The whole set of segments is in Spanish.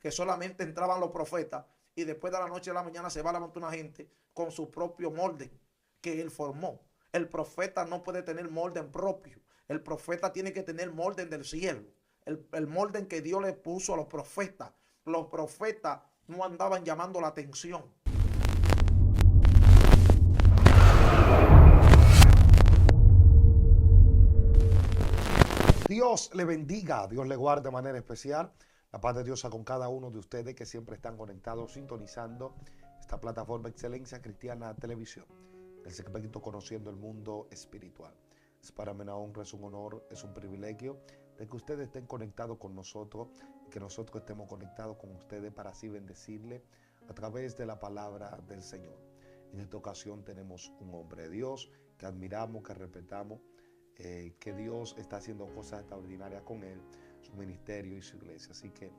que solamente entraban los profetas y después de la noche a la mañana se va a levantar una gente con su propio molde que él formó. El profeta no puede tener molde propio. El profeta tiene que tener molde del cielo. El molde que Dios le puso a los profetas. Los profetas no andaban llamando la atención. Dios le bendiga, Dios le guarde de manera especial. La paz de Dios sea con cada uno de ustedes que siempre están conectados, sintonizando esta plataforma Excelencia Cristiana Televisión, el segmento Conociendo el Mundo Espiritual. Es para mí una honra, es un honor, es un privilegio de que ustedes estén conectados con nosotros y que nosotros estemos conectados con ustedes para así bendecirle a través de la palabra del Señor. En esta ocasión tenemos un hombre de Dios que admiramos, que respetamos, que Dios está haciendo cosas extraordinarias con él, su ministerio y su iglesia. Así que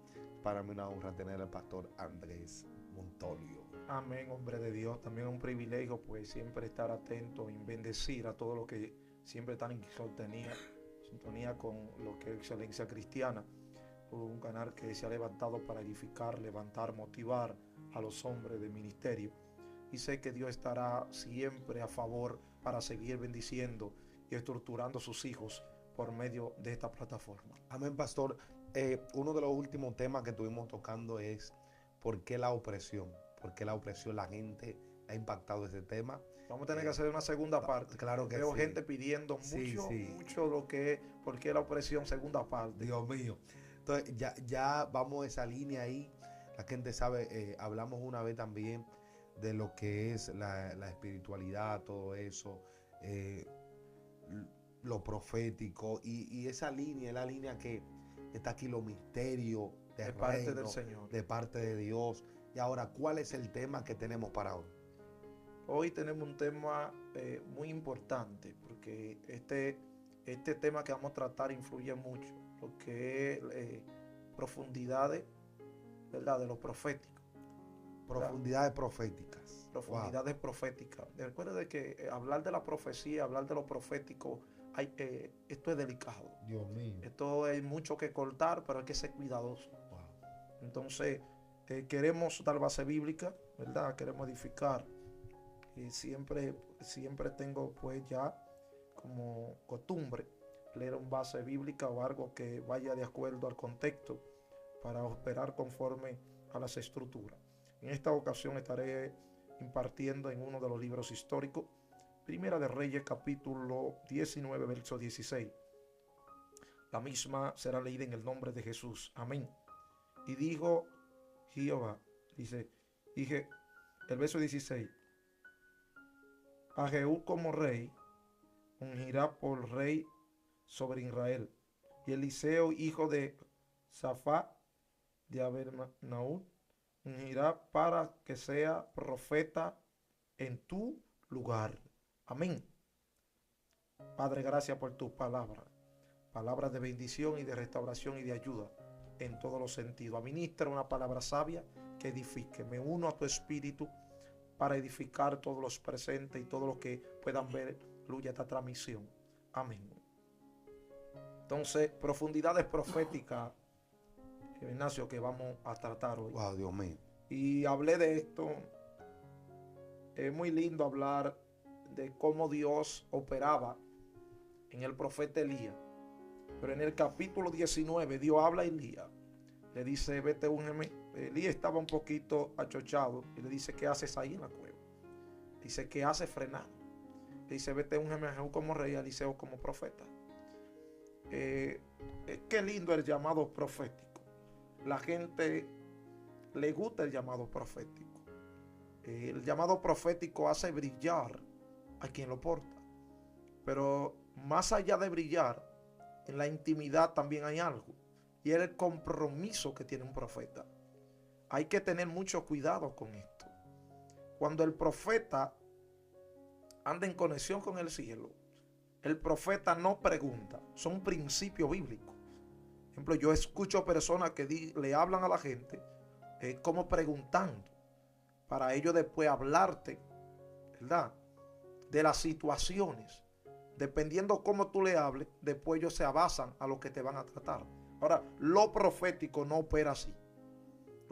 para mí una honra tener al pastor Andrés Montolio. Amén, hombre de Dios. También es un privilegio pues siempre estar atento y bendecir a todos los que siempre están en sintonía con lo que es Excelencia Cristiana, un canal que se ha levantado para edificar, levantar, motivar a los hombres de ministerio. Y sé que Dios estará siempre a favor para seguir bendiciendo y estructurando sus hijos por medio de esta plataforma. Amén, pastor. Uno de los últimos temas que estuvimos tocando es ¿por qué la opresión? ¿Por qué la opresión? La gente ha impactado ese tema. Vamos a tener que hacer una segunda parte. Claro que Veo sí. gente pidiendo mucho lo que es ¿por qué la opresión? Segunda parte. Dios mío. Entonces ya vamos a esa línea ahí. La gente sabe, hablamos una vez también de lo que es la espiritualidad, todo eso, lo profético y esa línea es la línea que está aquí, los misterios de parte del Señor, de parte de Dios. Y ahora, ¿cuál es el tema que tenemos para hoy? Hoy tenemos un tema muy importante porque este tema que vamos a tratar influye mucho lo que es profundidades, ¿verdad?, de lo profético. Profundidades proféticas. Profundidades proféticas. Recuerda de que hablar de la profecía, hablar de lo profético, esto es delicado. Dios mío. Esto hay mucho que cortar, pero hay que ser cuidadoso. Entonces, queremos dar base bíblica, ¿verdad? Queremos edificar. Y siempre tengo pues ya como costumbre leer un base bíblica o algo que vaya de acuerdo al contexto para operar conforme a las estructuras. En esta ocasión estaré impartiendo en uno de los libros históricos, Primera de Reyes, capítulo 19, verso 16. La misma será leída en el nombre de Jesús. Amén. Y dijo Jehová, dije el verso 16, a Jehú como rey, ungirá por rey sobre Israel. Y Eliseo, hijo de Safat, de Abernaúm, ungirá para que sea profeta en tu lugar. Amén. Padre, gracias por tus palabras. Palabras de bendición y de restauración y de ayuda en todos los sentidos. Administra una palabra sabia que edifique. Me uno a tu espíritu para edificar todos los presentes y todos los que puedan ver luz esta transmisión. Amén. Entonces, profundidades proféticas, Ignacio, que vamos a tratar hoy. Wow, Dios mío. Y hablé de esto. Es muy lindo hablar de cómo Dios operaba en el profeta Elías. Pero en el capítulo 19, Dios habla a Elías. Le dice, vete, úngeme. Elías estaba un poquito achochado y le dice, ¿qué haces ahí en la cueva? Dice, ¿qué haces frenado? Le dice, vete, úngeme a Jehú como rey, a Eliseo como profeta. Qué lindo el llamado profético. La gente le gusta el llamado profético. El llamado profético hace brillar a quien lo porta. Pero más allá de brillar, en la intimidad también hay algo. Y es el compromiso que tiene un profeta. Hay que tener mucho cuidado con esto. Cuando el profeta anda en conexión con el cielo, el profeta no pregunta. Son principios bíblicos. Por ejemplo, yo escucho personas que le hablan a la gente como preguntando, para ellos después hablarte, ¿verdad?, de las situaciones. Dependiendo cómo tú le hables, después ellos se abasan a lo que te van a tratar. Ahora, lo profético no opera así.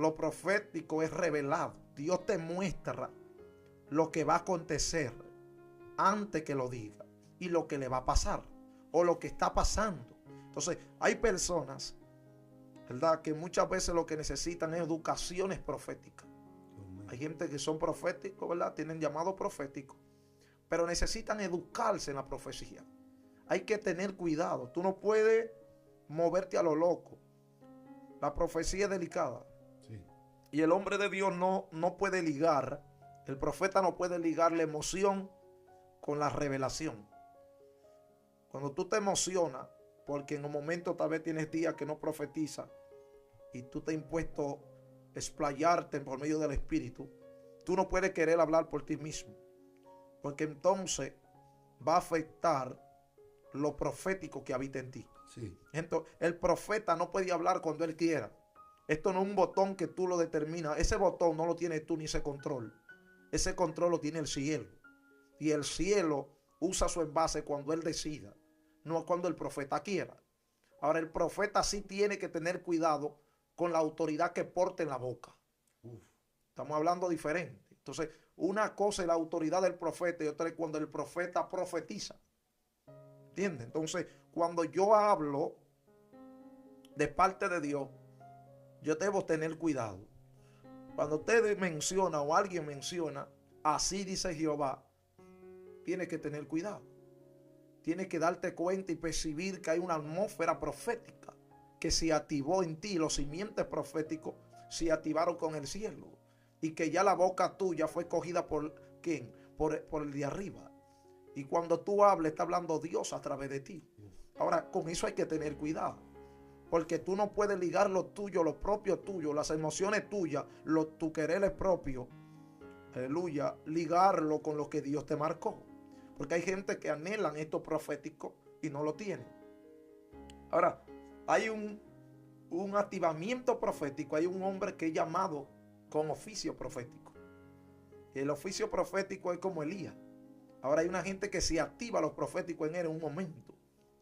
Lo profético es revelado. Dios te muestra lo que va a acontecer antes que lo diga y lo que le va a pasar o lo que está pasando. Entonces, hay personas, ¿verdad?, que muchas veces lo que necesitan es educaciones proféticas. Hay gente que son proféticos, ¿verdad? Tienen llamado profético, pero necesitan educarse en la profecía. Hay que tener cuidado. Tú no puedes moverte a lo loco. La profecía es delicada. Sí. Y el hombre de Dios no puede ligar, el profeta no puede ligar la emoción con la revelación. Cuando tú te emocionas, porque en un momento tal vez tienes días que no profetiza y tú te has impuesto explayarte por medio del Espíritu, tú no puedes querer hablar por ti mismo, porque entonces va a afectar lo profético que habita en ti. Sí. Entonces, el profeta no puede hablar cuando él quiera. Esto no es un botón que tú lo determinas. Ese botón no lo tienes tú ni ese control. Ese control lo tiene el cielo. Y el cielo usa su envase cuando él decida, no cuando el profeta quiera. Ahora, el profeta sí tiene que tener cuidado con la autoridad que porte en la boca. Estamos hablando diferente. Entonces, una cosa es la autoridad del profeta y otra es cuando el profeta profetiza. ¿Entiendes? Entonces, cuando yo hablo de parte de Dios, yo debo tener cuidado. Cuando usted menciona o alguien menciona, así dice Jehová, tiene que tener cuidado. Tienes que darte cuenta y percibir que hay una atmósfera profética que se activó en ti. Los simientes proféticos se activaron con el cielo. Y que ya la boca tuya fue cogida por ¿quién? Por el de arriba. Y cuando tú hables, está hablando Dios a través de ti. Ahora, con eso hay que tener cuidado. Porque tú no puedes ligar lo tuyo, lo propio tuyo, las emociones tuyas, tu querer propio, aleluya, ligarlo con lo que Dios te marcó. Porque hay gente que anhelan esto profético y no lo tienen. Ahora, hay un activamiento profético, hay un hombre que es llamado con oficio profético. Y el oficio profético es como Elías. Ahora hay una gente que se activa los proféticos en él en un momento.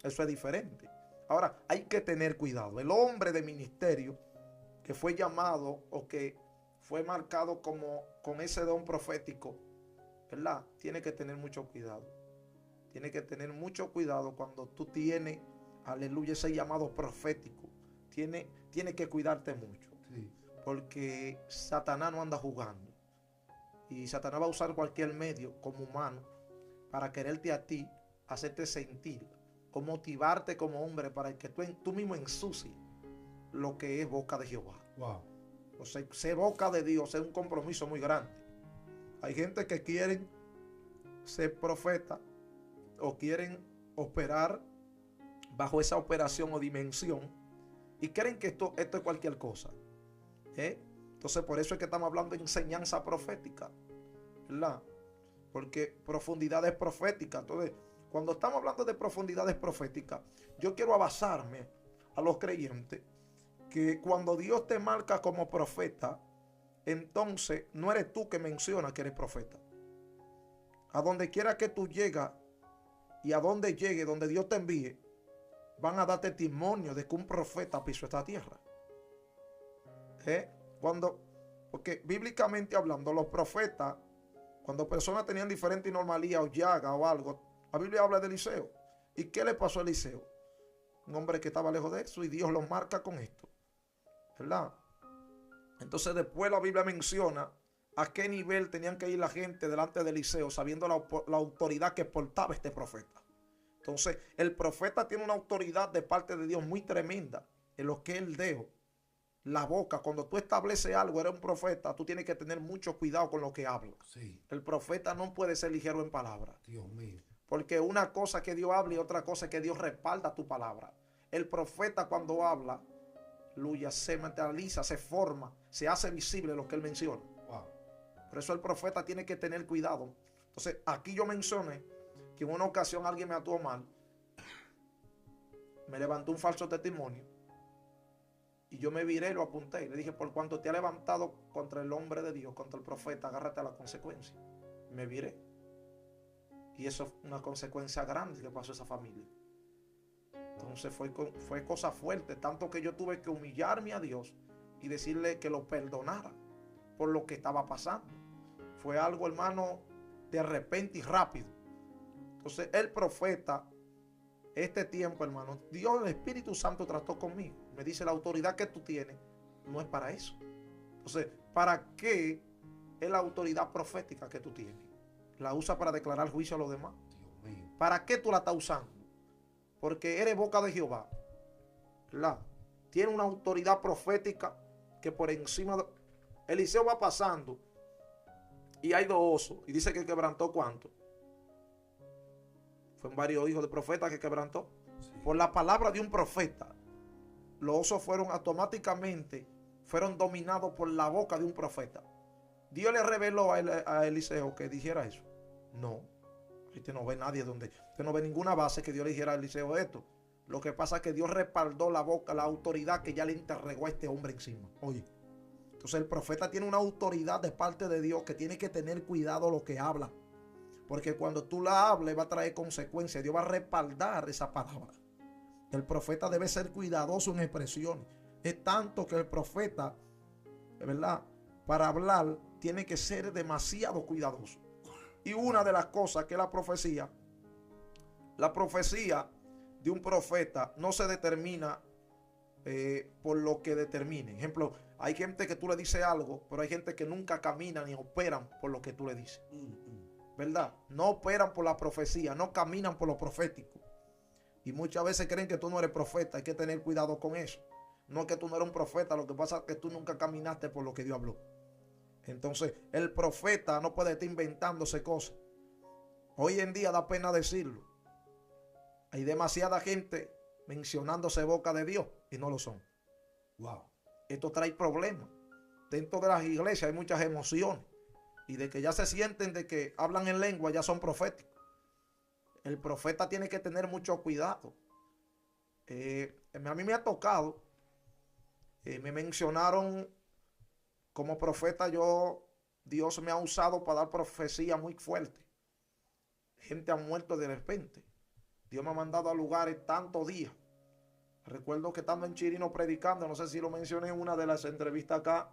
Eso es diferente. Ahora hay que tener cuidado. El hombre de ministerio que fue llamado o que fue marcado como con ese don profético, ¿verdad? Tiene que tener mucho cuidado. Tiene que tener mucho cuidado cuando tú tienes, aleluya, ese llamado profético. Tiene que cuidarte mucho. Sí. Porque Satanás no anda jugando. Y Satanás va a usar cualquier medio como humano para quererte a ti, hacerte sentir o motivarte como hombre para que tú mismo ensucies lo que es boca de Jehová. Wow. O sea, ser boca de Dios es un compromiso muy grande. Hay gente que quieren ser profeta o quieren operar bajo esa operación o dimensión y creen que esto es cualquier cosa. Entonces, por eso es que estamos hablando de enseñanza profética, ¿verdad? Porque profundidades proféticas. Entonces, cuando estamos hablando de profundidades proféticas, yo quiero abasarme a los creyentes que cuando Dios te marca como profeta, entonces no eres tú que mencionas que eres profeta. A donde quiera que tú llegas y a donde llegue, donde Dios te envíe, van a dar testimonio de que un profeta pisó esta tierra. Porque bíblicamente hablando, los profetas, cuando personas tenían diferente normalidad o llaga o algo, la Biblia habla de Eliseo. ¿Y qué le pasó a Eliseo? Un hombre que estaba lejos de eso y Dios lo marca con esto, ¿verdad? Entonces después la Biblia menciona a qué nivel tenían que ir la gente delante de Eliseo, sabiendo la autoridad que portaba este profeta. Entonces el profeta tiene una autoridad de parte de Dios muy tremenda en lo que él dejó. La boca, cuando tú estableces algo, eres un profeta, tú tienes que tener mucho cuidado con lo que hablas. Sí. El profeta no puede ser ligero en palabras. Dios mío. Porque una cosa que Dios habla y otra cosa es que Dios respalda tu palabra. El profeta cuando habla, aleluya, se materializa, se forma, se hace visible lo que él menciona. Wow. Por eso el profeta tiene que tener cuidado. Entonces, aquí yo mencioné que en una ocasión alguien me actuó mal, me levantó un falso testimonio y yo me viré y lo apunté y le dije: por cuanto te ha levantado contra el hombre de Dios, contra el profeta, agárrate a la consecuencia. Me viré. Y eso fue una consecuencia grande que pasó a esa familia. Entonces fue cosa fuerte, tanto que yo tuve que humillarme a Dios y decirle que lo perdonara por lo que estaba pasando. Fue algo, hermano, de repente y rápido. Entonces el profeta, este tiempo, hermano, Dios, el Espíritu Santo trató conmigo. Me dice, la autoridad que tú tienes no es para eso. Entonces, ¿para qué es la autoridad profética que tú tienes? La usa para declarar juicio a los demás. Dios mío. ¿Para qué tú la estás usando? Porque eres boca de Jehová. ¿Verdad? Tiene una autoridad profética que por encima de... Eliseo va pasando y hay 2 osos. Y dice que quebrantó ¿cuánto? Fueron varios hijos de profetas que quebrantó. Sí. Por la palabra de un profeta, los osos fueron automáticamente, fueron dominados por la boca de un profeta. Dios le reveló a Eliseo que dijera eso. No. Usted no ve nadie donde. Usted no ve ninguna base que Dios le dijera a Eliseo esto. Lo que pasa es que Dios respaldó la boca, la autoridad que ya le entregó a este hombre encima. Oye. Entonces el profeta tiene una autoridad de parte de Dios que tiene que tener cuidado lo que habla. Porque cuando tú la hables va a traer consecuencias. Dios va a respaldar esa palabra. El profeta debe ser cuidadoso en expresiones. Es tanto que el profeta, de verdad, para hablar tiene que ser demasiado cuidadoso. Y una de las cosas que es la profecía de un profeta no se determina por lo que determine. Ejemplo, hay gente que tú le dices algo, pero hay gente que nunca camina ni operan por lo que tú le dices. ¿Verdad? No operan por la profecía, no caminan por lo profético. Y muchas veces creen que tú no eres profeta. Hay que tener cuidado con eso. No es que tú no eres un profeta, lo que pasa es que tú nunca caminaste por lo que Dios habló. Entonces, el profeta no puede estar inventándose cosas. Hoy en día da pena decirlo. Hay demasiada gente mencionándose boca de Dios y no lo son. Wow. Esto trae problemas. Dentro de las iglesias hay muchas emociones. Y de que ya se sienten de que hablan en lengua, ya son proféticos. El profeta tiene que tener mucho cuidado. A mí me ha tocado, me mencionaron como profeta, Dios me ha usado para dar profecía muy fuerte. Gente ha muerto de repente. Dios me ha mandado a lugares tantos días. Recuerdo que estando en Chirino predicando, no sé si lo mencioné en una de las entrevistas acá,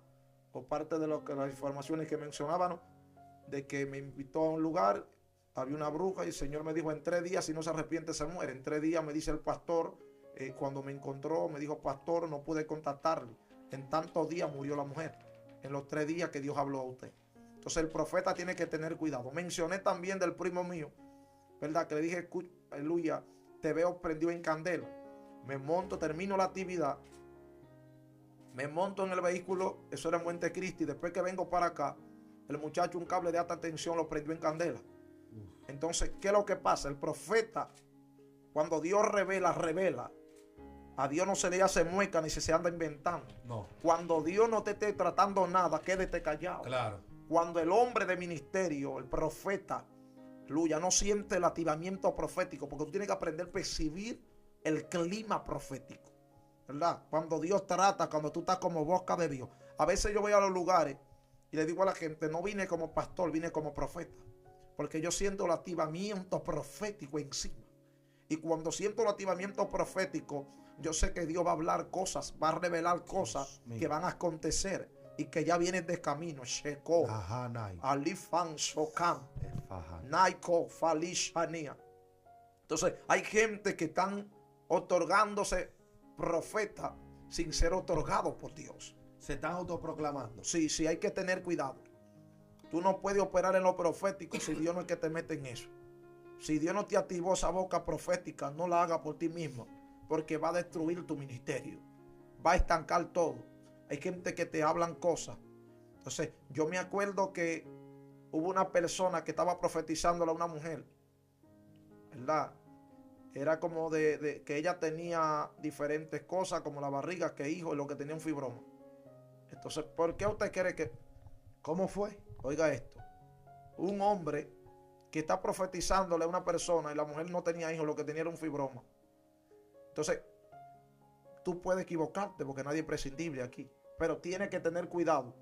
o parte de las informaciones que mencionaban, ¿no? De que me invitó a un lugar, había una bruja y el Señor me dijo, en 3 días si no se arrepiente se muere. En 3 días me dice el pastor, cuando me encontró, me dijo, pastor, no pude contactarle. En tantos días murió la mujer. En los 3 días que Dios habló a usted. Entonces el profeta tiene que tener cuidado. Mencioné también del primo mío, ¿verdad? Que le dije, aleluya, te veo prendido en candela. Me monto, termino la actividad, me monto en el vehículo, eso era en Montecristi, después que vengo para acá, el muchacho un cable de alta tensión lo prendió en candela. Entonces, ¿qué es lo que pasa? El profeta, cuando Dios revela, a Dios no se le hace mueca ni se anda inventando. No. Cuando Dios no te esté tratando nada, quédate callado. Claro. Cuando el hombre de ministerio, el profeta, aleluya, no siente el activamiento profético, porque tú tienes que aprender a percibir el clima profético, ¿verdad? Cuando Dios trata, cuando tú estás como boca de Dios. A veces yo voy a los lugares y le digo a la gente, no vine como pastor, vine como profeta, porque yo siento el activamiento profético encima. Y cuando siento el activamiento profético, yo sé que Dios va a hablar cosas, va a revelar cosas que van a acontecer y que ya vienen de camino. Sheko, Alifan, Sokan, Naiko, Falishania. Entonces, hay gente que están otorgándose profeta sin ser otorgados por Dios. Se están autoproclamando. Sí, hay que tener cuidado. Tú no puedes operar en lo profético si Dios no es que te mete en eso. Si Dios no te activó esa boca profética, no la haga por ti mismo, porque va a destruir tu ministerio. Va a estancar todo. Hay gente que te hablan cosas. Entonces, yo me acuerdo que hubo una persona que estaba profetizándole a una mujer, ¿verdad? Era como de que ella tenía diferentes cosas, como la barriga, que hijo, y lo que tenía un fibroma. Entonces, ¿por qué usted cree que? ¿Cómo fue? Oiga esto. Un hombre que está profetizándole a una persona y la mujer no tenía hijos, lo que tenía era un fibroma. Entonces, tú puedes equivocarte porque nadie es prescindible aquí. Pero tienes que tener cuidado.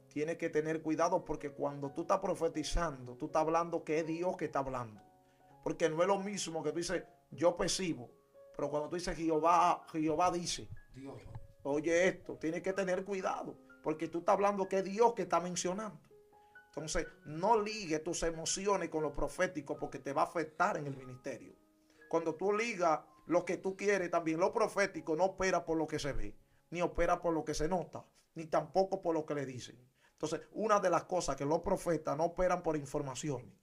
Tienes que tener cuidado porque cuando tú estás profetizando, tú estás hablando que es Dios que está hablando. Porque no es lo mismo que tú dices, yo percibo. Pero cuando tú dices Jehová dice. Dios. Oye esto, tienes que tener cuidado, porque tú estás hablando que es Dios que está mencionando. Entonces, no ligue tus emociones con lo profético porque te va a afectar en el ministerio. Cuando tú ligas lo que tú quieres, también lo profético no opera por lo que se ve, ni opera por lo que se nota, ni tampoco por lo que le dicen. Entonces, una de las cosas que los profetas no operan por información,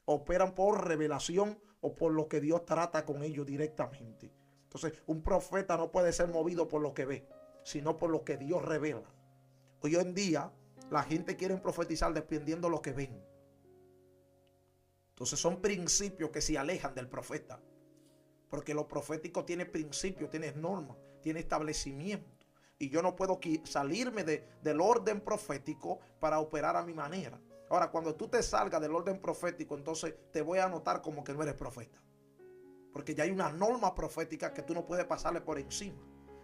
operan por revelación o por lo que Dios trata con ellos directamente. Entonces, un profeta no puede ser movido por lo que ve, sino por lo que Dios revela. Hoy en día, la gente quiere profetizar dependiendo de lo que ven. Entonces, son principios que se alejan del profeta. Porque lo profético tiene principios, tiene normas, tiene establecimiento. Y yo no puedo salirme del orden profético para operar a mi manera. Ahora, cuando tú te salgas del orden profético, entonces te voy a anotar como que no eres profeta. Porque ya hay una norma profética que tú no puedes pasarle por encima.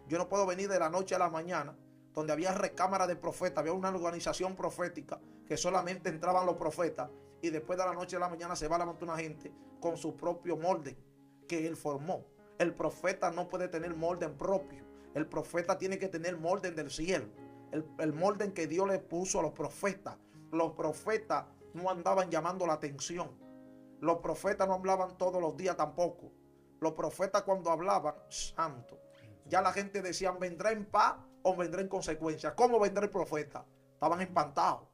Yo no puedo venir de la noche a la mañana, donde había recámara de profetas, había una organización profética que solamente entraban los profetas, y después de la noche a la mañana se va a levantar una gente con su propio molde que él formó. El profeta no puede tener molde propio. El profeta tiene que tener molde del cielo. El molde que Dios le puso a los profetas. Los profetas no andaban llamando la atención. Los profetas no hablaban todos los días tampoco. Los profetas cuando hablaban, santo, ya la gente decía, ¿vendrá en paz o vendrá en consecuencia? ¿Cómo vendrá el profeta? Estaban espantados.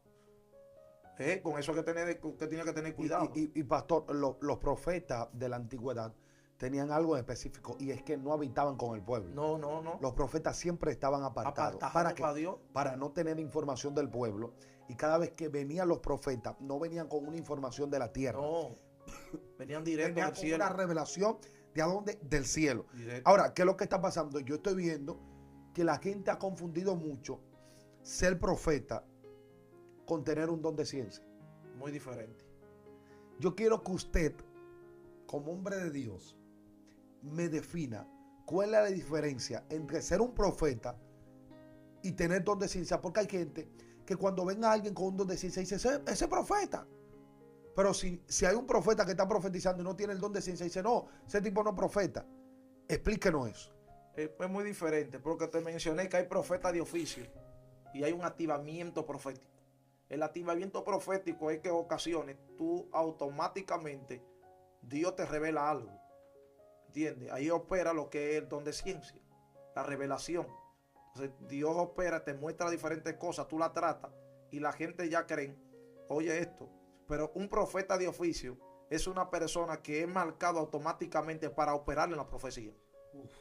Con eso tiene que tener cuidado. Y pastor, los profetas de la antigüedad tenían algo en específico, y es que no habitaban con el pueblo. No. Los profetas siempre estaban apartados. ¿Para qué? Dios. Para no tener información del pueblo. Y cada vez que venían los profetas, no venían con una información de la tierra. No, venían directo venían del con cielo. una revelación de a dónde, del cielo. Directo. Ahora, ¿qué es lo que está pasando? Yo estoy viendo que la gente ha confundido mucho ser profeta con tener un don de ciencia. Muy diferente. Yo quiero que usted, como hombre de Dios, me defina cuál es la diferencia entre ser un profeta y tener don de ciencia, porque hay gente que cuando venga alguien con un don de ciencia dice, ese profeta. Pero si hay un profeta que está profetizando y no tiene el don de ciencia, dice, no, ese tipo no es profeta. Explíquenos eso. Es muy diferente, porque te mencioné que hay profetas de oficio y hay un activamiento profético. El activamiento profético es que en ocasiones tú automáticamente Dios te revela algo. ¿Entiendes? Ahí opera lo que es el don de ciencia, la revelación. Entonces Dios opera, te muestra diferentes cosas, tú la tratas y la gente ya cree, oye esto. Pero un profeta de oficio es una persona que es marcado automáticamente para operar en la profecía.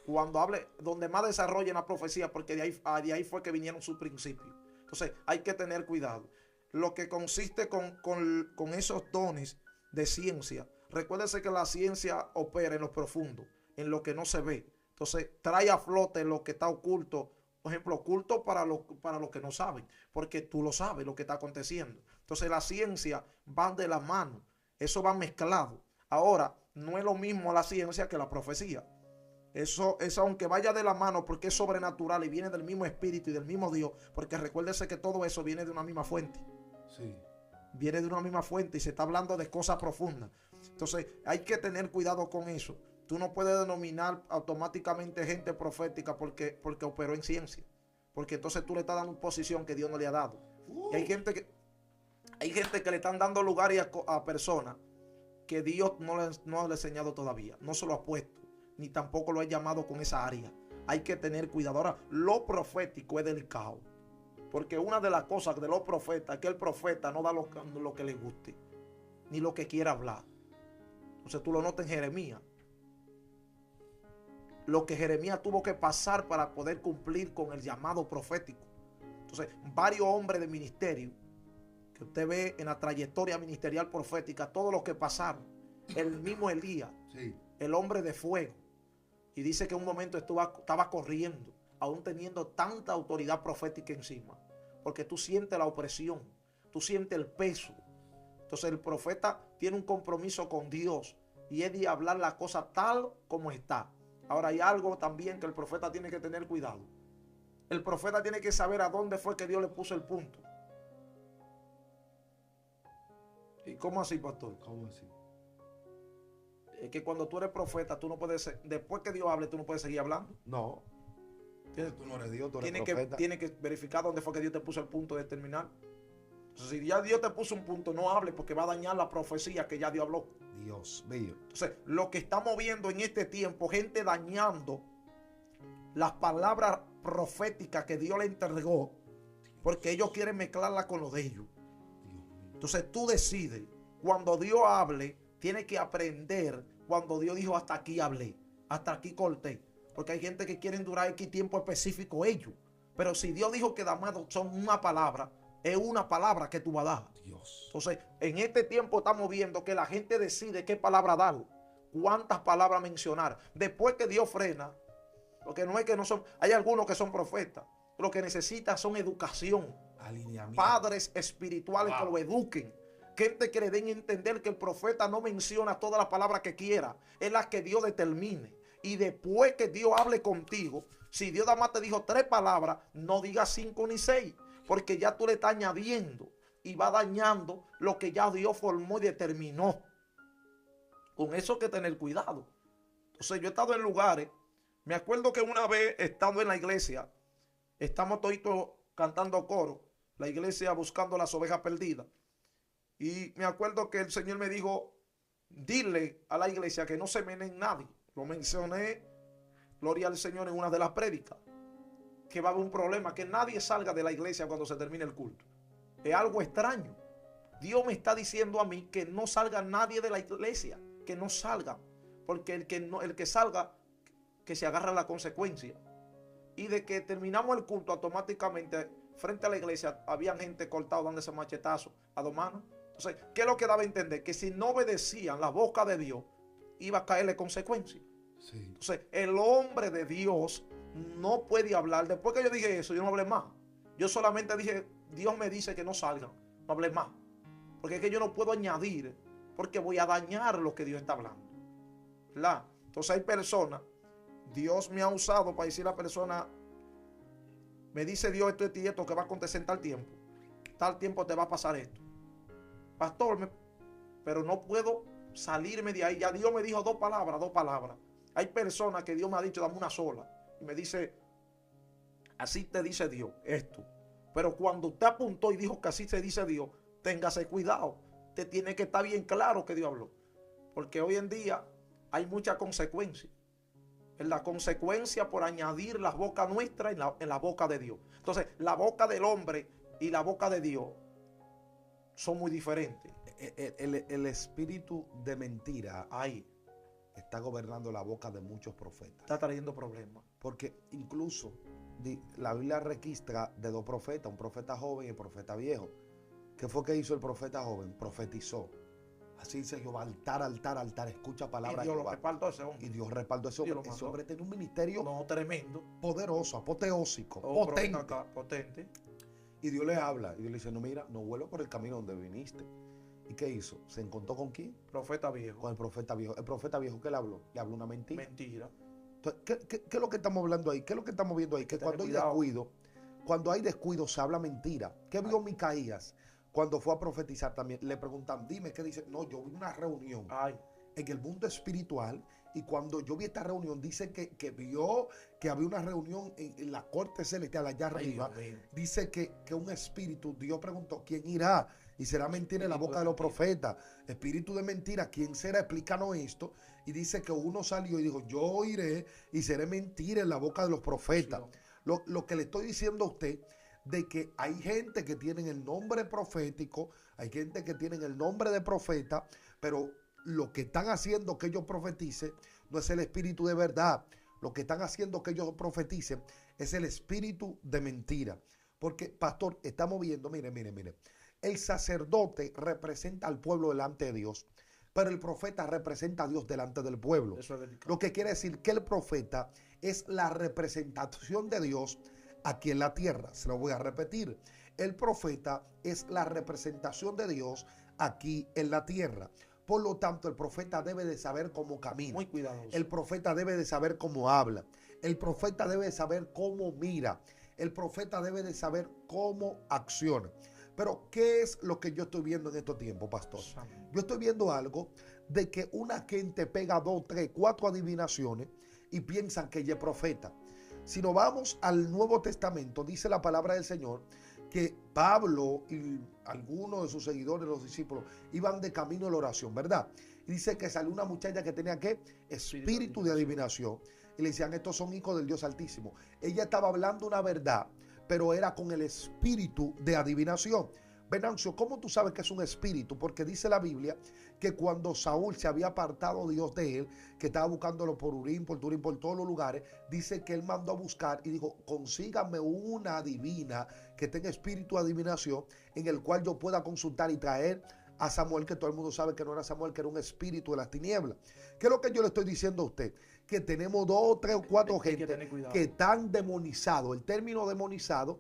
Cuando hable, donde más desarrolla en la profecía, porque de ahí fue que vinieron sus principios. Entonces hay que tener cuidado. Lo que consiste con esos dones de ciencia, recuérdese que la ciencia opera en lo profundo, en lo que no se ve. Entonces trae a flote lo que está oculto. Por ejemplo, oculto para los que no saben, porque tú lo sabes lo que está aconteciendo. Entonces la ciencia van de la mano, eso va mezclado. Ahora, no es lo mismo la ciencia que la profecía. Eso aunque vaya de la mano porque es sobrenatural y viene del mismo espíritu y del mismo Dios, porque recuérdese que todo eso viene de una misma fuente. Sí. Viene de una misma fuente y se está hablando de cosas profundas. Entonces hay que tener cuidado con eso. Tú no puedes denominar automáticamente gente profética porque operó en ciencia. Porque entonces tú le estás dando posición que Dios no le ha dado. Y hay gente que le están dando lugares a personas que Dios no le ha enseñado todavía. No se lo ha puesto. Ni tampoco lo ha llamado con esa área. Hay que tener cuidado. Ahora, lo profético es delicado. Porque una de las cosas de los profetas es que el profeta no da lo que le guste. Ni lo que quiera hablar. Entonces tú lo notas en Jeremías. Lo que Jeremías tuvo que pasar para poder cumplir con el llamado profético. Entonces, varios hombres de ministerio que usted ve en la trayectoria ministerial profética, todos los que pasaron, el mismo Elías, sí, el hombre de fuego, y dice que en un momento estaba corriendo, aún teniendo tanta autoridad profética encima, porque tú sientes la opresión, tú sientes el peso. Entonces el profeta tiene un compromiso con Dios y es de hablar la cosa tal como está. Ahora hay algo también que el profeta tiene que tener cuidado. El profeta tiene que saber a dónde fue que Dios le puso el punto. ¿Y cómo así, pastor? ¿Cómo así? Es que cuando tú eres profeta, tú no puedes, después que Dios hable, tú no puedes seguir hablando. No. Tú no eres Dios, tú eres profeta. Tiene que verificar dónde fue que Dios te puso el punto determinal. Entonces, si ya Dios te puso un punto, no hable porque va a dañar la profecía que ya Dios habló. Dios mío. Entonces, lo que estamos viendo en este tiempo, gente dañando las palabras proféticas que Dios le entregó, porque ellos quieren mezclarla con lo de ellos. Entonces, tú decides, cuando Dios hable, tienes que aprender, cuando Dios dijo hasta aquí hablé, hasta aquí corté. Porque hay gente que quieren durar X tiempo específico ellos. Pero si Dios dijo que nada más son una palabra, es una palabra que tú vas a dar. Dios. Entonces, en este tiempo estamos viendo que la gente decide qué palabra dar, cuántas palabras mencionar. Después que Dios frena, porque no es que no son, hay algunos que son profetas. Lo que necesita son educación. Alineamiento. Padres espirituales que lo eduquen. Gente que le den a entender que el profeta no menciona todas las palabras que quiera, es las que Dios determine. Y después que Dios hable contigo, si Dios nada más te dijo 3 palabras, no digas 5 ni 6, porque ya tú le estás añadiendo y va dañando lo que ya Dios formó y determinó. Con eso hay que tener cuidado. Entonces, yo he estado en lugares, me acuerdo que una vez estando en la iglesia, estamos toditos cantando coro, la iglesia buscando las ovejas perdidas. Y me acuerdo que el Señor me dijo, dile a la iglesia que no se mene en nadie. Lo mencioné, gloria al Señor, en una de las prédicas, que va a haber un problema, que nadie salga de la iglesia cuando se termine el culto. Es algo extraño. Dios me está diciendo a mí que no salga nadie de la iglesia, que no salga, porque el que salga, que se agarra la consecuencia. Y de que terminamos el culto, automáticamente frente a la iglesia había gente cortada dándose machetazos a 2 manos. Entonces, ¿qué es lo que daba a entender? Que si no obedecían la boca de Dios, iba a caerle consecuencias. Sí. Entonces, el hombre de Dios no puede hablar. Después que yo dije eso, yo no hablé más. Yo solamente dije, Dios me dice que no salgan, no hablé más. Porque es que yo no puedo añadir, porque voy a dañar lo que Dios está hablando, ¿verdad? Entonces hay personas, Dios me ha usado para decir a la persona, me dice Dios esto y esto que va a acontecer en tal tiempo te va a pasar esto. Pastor, pero no puedo salirme de ahí. Ya Dios me dijo 2 palabras. Hay personas que Dios me ha dicho, dame una sola. Y me dice, así te dice Dios, esto. Pero cuando usted apuntó y dijo que así se dice Dios, téngase cuidado. Te tiene que estar bien claro que Dios habló. Porque hoy en día hay mucha consecuencia. En la consecuencia por añadir la boca nuestra en la boca de Dios. Entonces, la boca del hombre y la boca de Dios son muy diferentes. El espíritu de mentira Ahí está gobernando la boca de muchos profetas. está trayendo problemas. Porque incluso la Biblia registra de 2 profetas, un profeta joven y un profeta viejo. ¿Qué fue que hizo el profeta joven? Profetizó. Así dice Jehová, altar, escucha palabras Y Dios de lo Jehová. respaldó a ese hombre. Y Dios respaldó a ese hombre. Ese hombre tiene un ministerio tremendo. poderoso, apoteósico, Un potente. profeta potente. Y Dios le habla. Y Dios le dice, no, mira, no vuelvo por el camino donde viniste. ¿Y qué hizo? ¿Se encontró con quién? Profeta viejo. Con el profeta viejo. El profeta viejo, ¿qué le habló? Le habló una mentira. Mentira. Entonces, ¿qué es lo que estamos hablando ahí? ¿Qué es lo que estamos viendo ahí? Que cuando hay descuido, se habla mentira. ¿Qué vio Micaías cuando fue a profetizar también? Le preguntan, dime, ¿qué dice? No, yo vi una reunión en el mundo espiritual. Y cuando yo vi esta reunión, dice que vio que había una reunión en la corte celestial allá arriba. Dice que un espíritu, Dios preguntó, ¿quién irá? Y será mentira en la boca de los profetas. Espíritu de mentira, ¿quién será? Explícanos esto. Y dice que uno salió y dijo, yo iré y seré mentira en la boca de los profetas. Sí. Lo que le estoy diciendo a usted, de que hay gente que tienen el nombre profético, hay gente que tienen el nombre de profeta, pero lo que están haciendo que ellos profeticen no es el espíritu de verdad. Lo que están haciendo que ellos profeticen es el espíritu de mentira. Porque, pastor, estamos viendo, mire, el sacerdote representa al pueblo delante de Dios, pero el profeta representa a Dios delante del pueblo. Eso es delicado. Lo que quiere decir que el profeta es la representación de Dios aquí en la tierra. Se lo voy a repetir. El profeta es la representación de Dios aquí en la tierra. Por lo tanto, el profeta debe de saber cómo camina. Muy cuidadoso. El profeta debe de saber cómo habla. El profeta debe de saber cómo mira. El profeta debe de saber cómo acciona. Pero, ¿qué es lo que yo estoy viendo en estos tiempos, pastor? Yo estoy viendo algo de que una gente pega 2, 3, 4 adivinaciones y piensan que ella es profeta. Si nos vamos al Nuevo Testamento, dice la palabra del Señor que Pablo y algunos de sus seguidores, los discípulos, iban de camino a la oración, ¿verdad? Y dice que salió una muchacha que tenía ¿qué? Espíritu de adivinación. Y le decían, estos son hijos del Dios Altísimo. Ella estaba hablando una verdad, pero era con el espíritu de adivinación. Venancio, ¿cómo tú sabes que es un espíritu? Porque dice la Biblia que cuando Saúl se había apartado Dios de él, que estaba buscándolo por Urín, por Turín, por todos los lugares, dice que él mandó a buscar y dijo, consígame una adivina que tenga espíritu de adivinación en el cual yo pueda consultar y traer a Samuel, que todo el mundo sabe que no era Samuel, que era un espíritu de las tinieblas. ¿Qué es lo que yo le estoy diciendo a usted? Que tenemos 2, 3 o 4 gente que están demonizados. El término demonizado,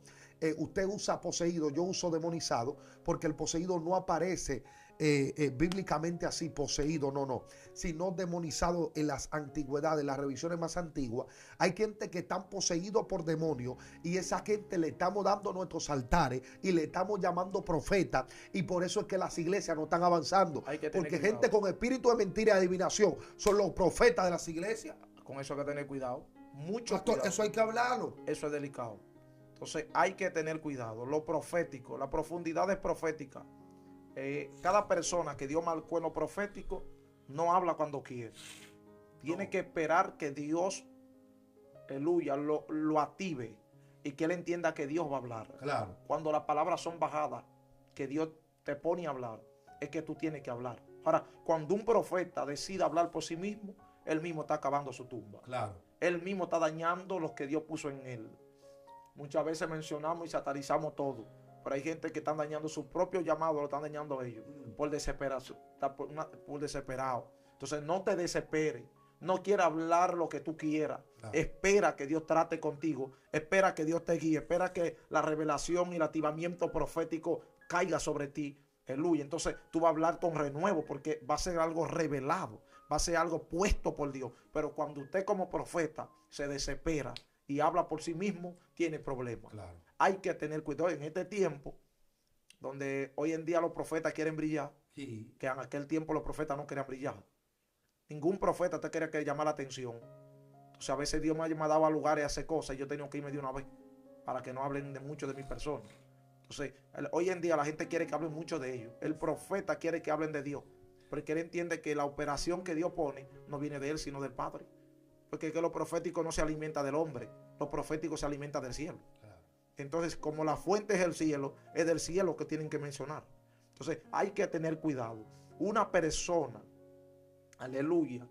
usted usa poseído, yo uso demonizado, porque el poseído no aparece bíblicamente así, poseído, no, sino demonizado en las antigüedades, las revisiones más antiguas. Hay gente que están poseídos por demonios y esa gente le estamos dando nuestros altares y le estamos llamando profeta, y por eso es que las iglesias no están avanzando, porque gente con espíritu de mentira y adivinación son los profetas de las iglesias. Con eso hay que tener cuidado, mucho Pastor, cuidado. eso hay que hablarlo. Eso es delicado. Entonces hay que tener cuidado. Lo profético, la profundidad es profética. Cada persona que dio mal cuerno profético no habla cuando quiere. Tiene que esperar que Dios, aleluya, lo active y que él entienda que Dios va a hablar. Claro. Cuando las palabras son bajadas, que Dios te pone a hablar, es que tú tienes que hablar. Ahora, cuando un profeta decide hablar por sí mismo, él mismo está acabando su tumba. Claro. Él mismo está dañando los que Dios puso en él. Muchas veces mencionamos y satanizamos todo, pero hay gente que están dañando su propio llamado, lo están dañando a ellos por desesperación, por desesperado. Entonces no te desesperes, no quieras hablar lo que tú quieras. Claro. Espera que Dios trate contigo, espera que Dios te guíe, espera que la revelación y el activamiento profético caiga sobre ti. Aleluya. Entonces tú vas a hablar con renuevo porque va a ser algo revelado, va a ser algo puesto por Dios. Pero cuando usted como profeta se desespera y habla por sí mismo, tiene problemas. Claro. Hay que tener cuidado en este tiempo, donde hoy en día los profetas quieren brillar, sí, que en aquel tiempo los profetas no querían brillar. Ningún profeta te quería llamar la atención. Entonces a veces Dios me ha dado a lugares a hacer cosas y yo he tenido que irme de una vez para que no hablen de mucho de mi persona. Entonces hoy en día la gente quiere que hablen mucho de ellos. El profeta quiere que hablen de Dios, porque él entiende que la operación que Dios pone no viene de él, sino del Padre. Porque que lo profético no se alimenta del hombre, lo profético se alimenta del cielo. Claro. Entonces, como la fuente es el cielo, es del cielo que tienen que mencionar. Entonces, hay que tener cuidado. Una persona, aleluya,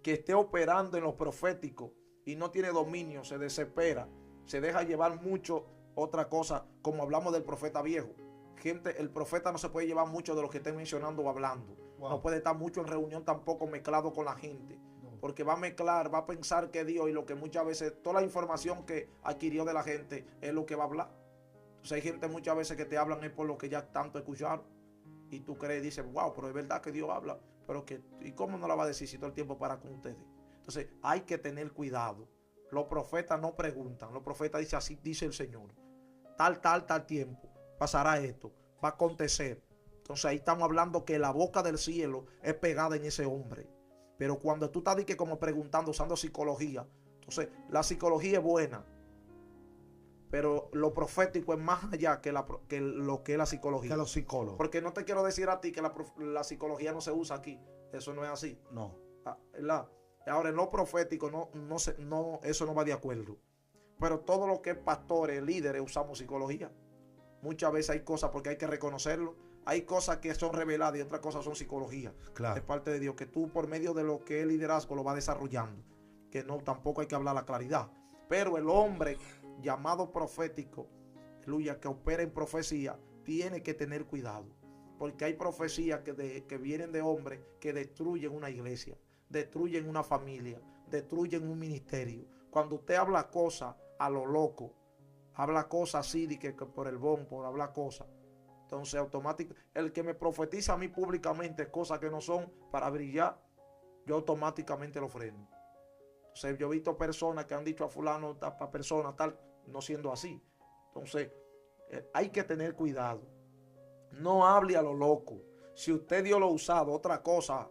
que esté operando en lo profético y no tiene dominio, se desespera, se deja llevar mucho otra cosa, como hablamos del profeta viejo. Gente, el profeta no se puede llevar mucho de lo que esté mencionando o hablando. Wow. No puede estar mucho en reunión tampoco mezclado con la gente. Porque va a mezclar, va a pensar que Dios, y lo que muchas veces, toda la información que adquirió de la gente es lo que va a hablar. Entonces hay gente muchas veces que te hablan es por lo que ya tanto escucharon. Y tú crees y dices, wow, pero es verdad que Dios habla. Pero que, ¿y cómo no la va a decir si todo el tiempo para con ustedes? Entonces hay que tener cuidado. Los profetas no preguntan. Los profetas dicen, así dice el Señor. Tal tiempo pasará esto, va a acontecer. Entonces ahí estamos hablando que la boca del cielo es pegada en ese hombre. Pero cuando tú estás como preguntando, usando psicología, entonces la psicología es buena, pero lo profético es más allá que lo que es la psicología. Que los psicólogos. Porque no te quiero decir a ti que la psicología no se usa aquí. Eso no es así. No. Ahora en lo profético eso no va de acuerdo. Pero todo lo que es pastores, líderes, usamos psicología. Muchas veces hay cosas, porque hay que reconocerlo. Hay cosas que son reveladas y otras cosas son psicología. Claro. Es parte de Dios, que tú por medio de lo que es liderazgo lo vas desarrollando. Que no, tampoco hay que hablar la claridad. Pero el hombre llamado profético, aleluya, que opera en profecía, tiene que tener cuidado. Porque hay profecías que vienen de hombres que destruyen una iglesia, destruyen una familia, destruyen un ministerio. Cuando usted habla cosas a lo loco, habla cosas así de que por el bon, por hablar cosas. Entonces automático, el que me profetiza a mí públicamente cosas que no son para brillar, yo automáticamente lo freno. Entonces yo he visto personas que han dicho a fulano, a persona tal, no siendo así. Entonces hay que tener cuidado. No hable a lo loco. Si usted Dios lo ha usado, otra cosa,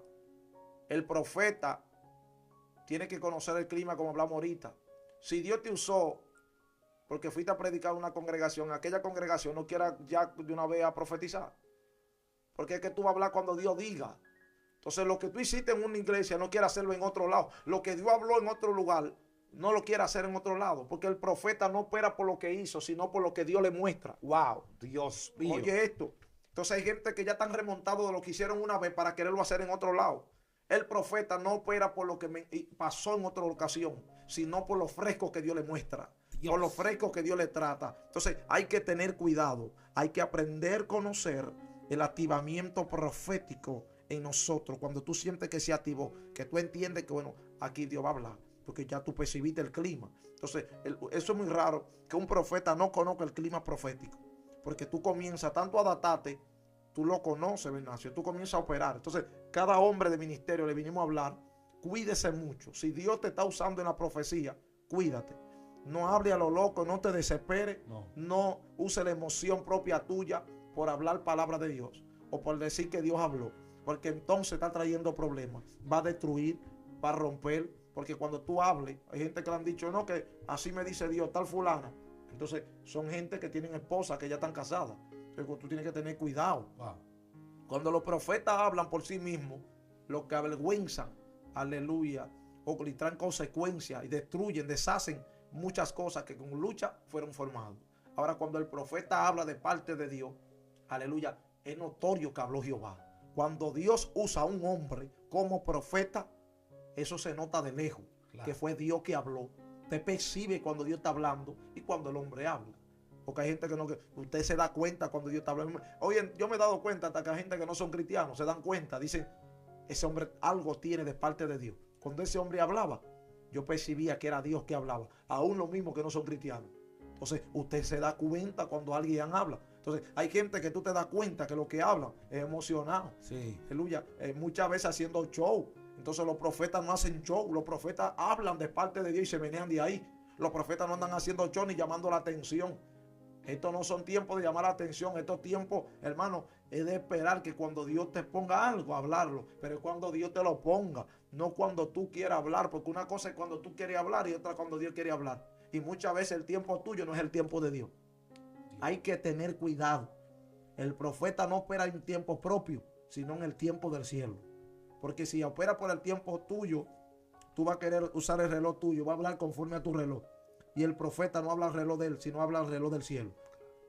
el profeta tiene que conocer el clima como hablamos ahorita. Si Dios te usó porque fuiste a predicar a una congregación, aquella congregación no quiera ya de una vez a profetizar. Porque es que tú vas a hablar cuando Dios diga. Entonces lo que tú hiciste en una iglesia no quiere hacerlo en otro lado. Lo que Dios habló en otro lugar no lo quiere hacer en otro lado. Porque el profeta no opera por lo que hizo, sino por lo que Dios le muestra. Wow, Dios mío. Oye esto. Entonces hay gente que ya están remontados de lo que hicieron una vez para quererlo hacer en otro lado. El profeta no opera por lo que pasó en otra ocasión, sino por lo fresco que Dios le muestra. Dios. Por lo fresco que Dios le trata. Entonces hay que tener cuidado. Hay que aprender a conocer el activamiento profético en nosotros. Cuando tú sientes que se activó, que tú entiendes que bueno, aquí Dios va a hablar, porque ya tú percibiste el clima. Entonces eso es muy raro, que un profeta no conozca el clima profético, porque tú comienzas tanto a adaptarte, tú lo conoces, Ignacio, tú comienzas a operar. Entonces cada hombre de ministerio le vinimos a hablar, cuídese mucho. Si Dios te está usando en la profecía, cuídate. No hable a lo loco, no te desesperes, no use la emoción propia tuya por hablar palabra de Dios o por decir que Dios habló, porque entonces está trayendo problemas, va a destruir, va a romper, porque cuando tú hables, hay gente que le han dicho, no, que así me dice Dios, tal fulana. Entonces son gente que tienen esposas, que ya están casadas. Entonces tú tienes que tener cuidado. Wow. Cuando los profetas hablan por sí mismos, lo que avergüenzan, aleluya, o le traen consecuencias y destruyen, deshacen muchas cosas que con lucha fueron formadas. Ahora cuando el profeta habla de parte de Dios, aleluya, es notorio que habló Jehová. Cuando Dios usa a un hombre como profeta, eso se nota de lejos, claro, que fue Dios que habló. Usted percibe cuando Dios está hablando y cuando el hombre habla. Porque hay gente que no, que usted se da cuenta cuando Dios está hablando. Oye, yo me he dado cuenta hasta que hay gente que no son cristianos, se dan cuenta, dicen, ese hombre algo tiene de parte de Dios. Cuando ese hombre hablaba, yo percibía que era Dios que hablaba, aún los mismos que no son cristianos. Entonces, usted se da cuenta cuando alguien habla. Entonces, hay gente que tú te das cuenta que lo que hablan es emocionado. Sí. Aleluya. Muchas veces haciendo show. Entonces, los profetas no hacen show. Los profetas hablan de parte de Dios y se menean de ahí. Los profetas no andan haciendo show ni llamando la atención. Estos no son tiempos de llamar la atención. Estos tiempos, hermano, es de esperar que cuando Dios te ponga algo, hablarlo. Pero es cuando Dios te lo ponga. No cuando tú quieras hablar. Porque una cosa es cuando tú quieres hablar y otra cuando Dios quiere hablar. Y muchas veces el tiempo tuyo no es el tiempo de Dios. Hay que tener cuidado. El profeta no opera en tiempo propio, sino en el tiempo del cielo. Porque si opera por el tiempo tuyo, tú vas a querer usar el reloj tuyo, va a hablar conforme a tu reloj. Y el profeta no habla el reloj de él, sino habla el reloj del cielo.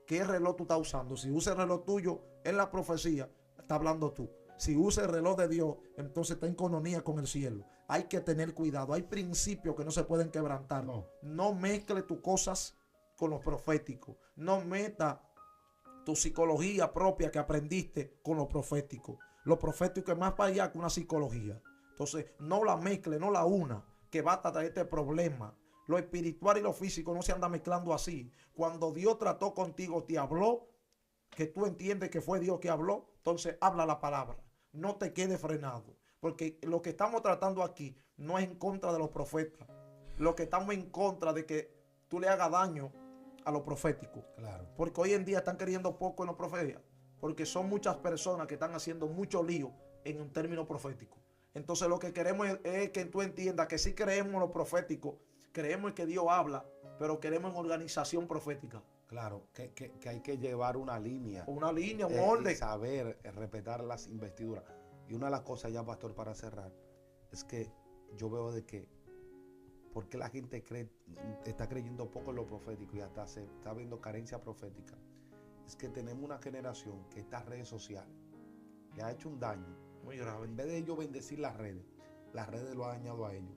¿Qué reloj tú estás usando? Si usa el reloj tuyo en la profecía, está hablando tú. Si usa el reloj de Dios, entonces está en coinonía con el cielo. Hay que tener cuidado. Hay principios que no se pueden quebrantar. No mezcle tus cosas con lo profético. No meta tu psicología propia que aprendiste con lo profético. Lo profético es más para allá que una psicología. Entonces, no la mezcle, no la una, que va a traer este problema. Lo espiritual y lo físico no se anda mezclando así. Cuando Dios trató contigo, te habló, que tú entiendes que fue Dios que habló, entonces habla la palabra. No te quedes frenado. Porque lo que estamos tratando aquí no es en contra de los profetas. Lo que estamos en contra de que tú le hagas daño a lo profético. Claro. Porque hoy en día están queriendo poco en la profecía. Porque son muchas personas que están haciendo mucho lío en un término profético. Entonces lo que queremos es que tú entiendas que sí creemos en lo profético, creemos en que Dios habla, pero queremos en organización profética. Claro, que hay que llevar una línea. Una línea, un orden. Y saber respetar las investiduras. Y una de las cosas ya, pastor, para cerrar, es que yo veo de que porque la gente está creyendo poco en lo profético y hasta se está viendo carencia profética. Es que tenemos una generación que estas redes sociales le ha hecho un daño muy grave. En vez de ellos bendecir las redes lo han dañado a ellos.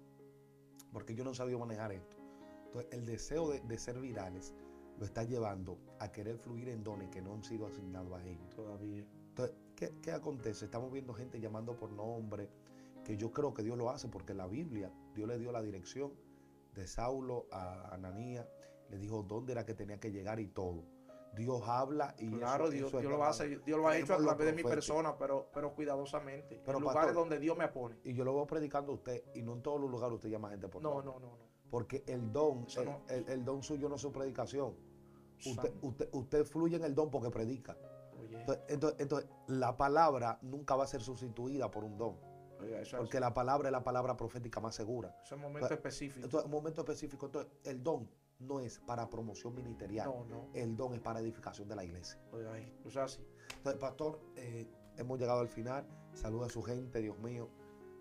Porque ellos no han sabido manejar esto. Entonces, el deseo de ser virales lo está llevando a querer fluir en dones que no han sido asignados a ellos. Todavía. Entonces, ¿qué acontece? Estamos viendo gente llamando por nombre, que yo creo que Dios lo hace porque en la Biblia Dios le dio la dirección de Saulo a Ananías, le dijo dónde era que tenía que llegar y todo. Dios habla y claro, Dios lo hace, Dios lo ha hecho a través de mi persona, pero cuidadosamente. Pero en lugares donde Dios me pone. Y yo lo veo predicando a usted, y no en todos los lugares usted llama gente por nombre. No. Porque el don, el don suyo no es su predicación. Usted fluye en el don porque predica. Entonces, la palabra nunca va a ser sustituida por un don. Oiga, eso es Porque así. la palabra es la palabra profética más segura. Eso es un momento específico. Entonces, un momento específico. Entonces, el don no es para promoción ministerial. No, no. El don es para edificación de la iglesia. Oiga, ahí, eso es así. Entonces, pastor, hemos llegado al final. Saluda a su gente, Dios mío.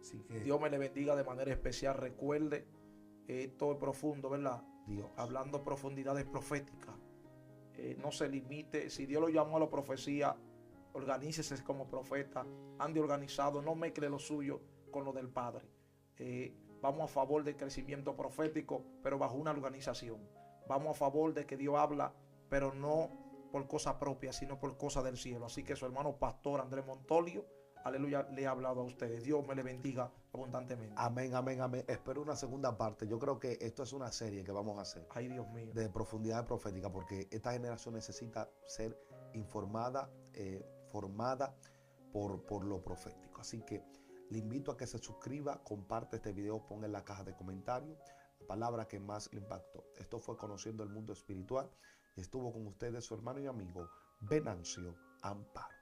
Así que Dios me le bendiga de manera especial. Recuerde, esto es profundo, ¿verdad? Dios. Hablando profundidades proféticas. No se limite. Si Dios lo llamó a la profecía, organícese como profeta. Ande organizado. No mezcle lo suyo con lo del Padre. Vamos a favor del crecimiento profético, pero bajo una organización. Vamos a favor de que Dios habla, pero no por cosa propia, sino por cosa del cielo. Así que su hermano pastor Andrés Montolio, aleluya, le ha hablado a ustedes. Dios me le bendiga abundantemente. Amén, amén, amén. Espero una segunda parte. Yo creo que esto es una serie que vamos a hacer Ay, Dios mío. de profundidad profética, porque esta generación necesita ser informada, formada por lo profético. Así que le invito a que se suscriba, comparte este video, ponga en la caja de comentarios la palabra que más le impactó. Esto fue Conociendo el Mundo Espiritual y estuvo con ustedes su hermano y amigo Venancio Amparo.